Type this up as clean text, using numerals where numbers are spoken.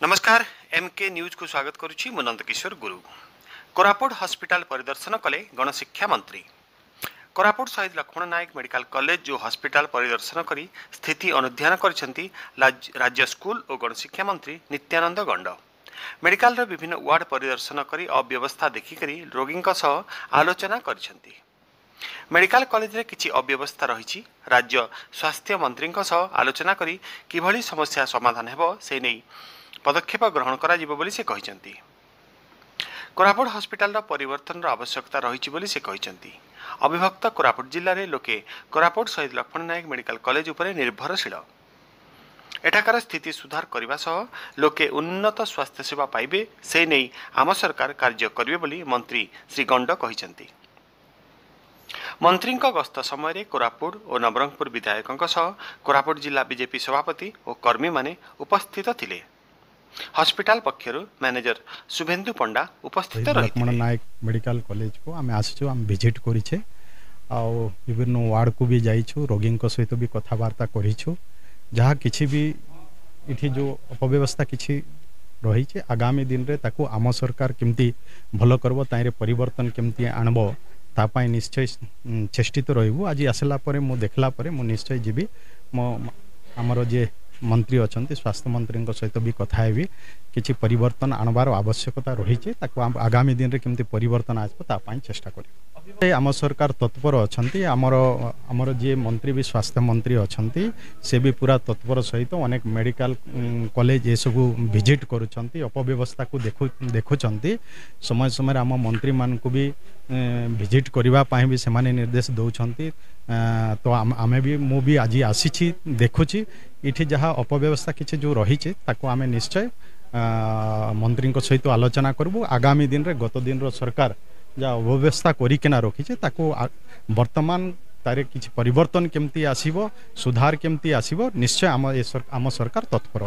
नमस्कार MK news को स्वागत करुच्ची मु नंदकिशोर गुरु। कोरापुट हॉस्पिटल परिदर्शन कले गणशिक्षा मंत्री। कोरापुट शहीद लक्ष्मण नायक मेडिकल कॉलेज जो हॉस्पिटल परिदर्शन करी स्थिति अनुध्यान करिसेंती राज्य स्कूल और गणशिक्षा मंत्री नित्यानंद गंड। मेडिकल रो विभिन्न वार्ड परिदर्शन करी अव्यवस्था देखिकरी रोगी आलोचना करिसेंती। मेडिकल कॉलेज रे किछि अव्यवस्था रही राज्य स्वास्थ्य मंत्री आलोचना करी किभली समस्या समाधान हेबो से नै पदक्षेप ग्रहण करा जिवो बोली से कहिसेंती। कोरापुट हॉस्पिटल परिवर्तन आवश्यकता रही से कहिसेंती। अविभक्त कोरापुट जिले में लोके कोरापुट शहीद लक्ष्मण नायक मेडिकल कॉलेज उपरे निर्भरशील। एठाकार स्थिति सुधार करने सह लोके उन्नत स्वास्थ्य सेवा पाइबे से नहीं आम सरकार कार्य करिवे बोली मंत्री श्री गंड कहिसेंती। मंत्री गस्त समय कोरापुट और नवरंगपुर विधायकों सह कोरापुट जिला बीजेपी सभापति और कर्मी माने उपस्थित थिले। हॉस्पिटल पक्षर मैनेजर शुभेन्दु पंडा उपस्थित रही। लक्ष्मण नायक मेडिकल कॉलेज को आम आसचु आम विजिट करिछे आउ विभिन्न वार्ड को भी जाइछु रोगी सहित भी कथबार्ता करिछु जहाँ किछि भी इठी जो अपव्यवस्था किछि रही छे आगामी दिन रे ताकू आम सरकार केमती भलो करबो ताइरे परिवर्तन केमती आनबो तापाई निश्चय चेष्टित रहिबु। आज आसला परे मु देखला परे मु निश्चय जीवी मो हमरो जे मंत्री अच्छा स्वास्थ्य मंत्री सहित भी कथा हेबी किछि परिवर्तन आणबार आवश्यकता रही है ताकू आगामी दिन रे केमती परिवर्तन आसबो तापाई चेष्टा करी। आम सरकार तत्पर अच्छा आमर जे मंत्री भी स्वास्थ्य मंत्री अच्छा से भी पूरा तत्पर सहित अनेक मेडिकल कॉलेज ये सब विजिट करुछंती अपव्यवस्था को देखुछंती समय समय आम मंत्री मान को भी विजिट करने भी से निर्देश दौरान। तो आमे भी मु भी आज आसी देखुची इठी जहाँ अपव्यवस्था किसी जो रही ताकू आमे निश्चय मंत्री सहित आलोचना करबू। आगामी दिन रे गत दिन रो सरकार जहाँ अव्यवस्था करिकिना रखी ताकू वर्तमान तारे किछि परिवर्तन केमती आसीबो सुधार केमती आसीबो निश्चय आम सरकार तत्पर।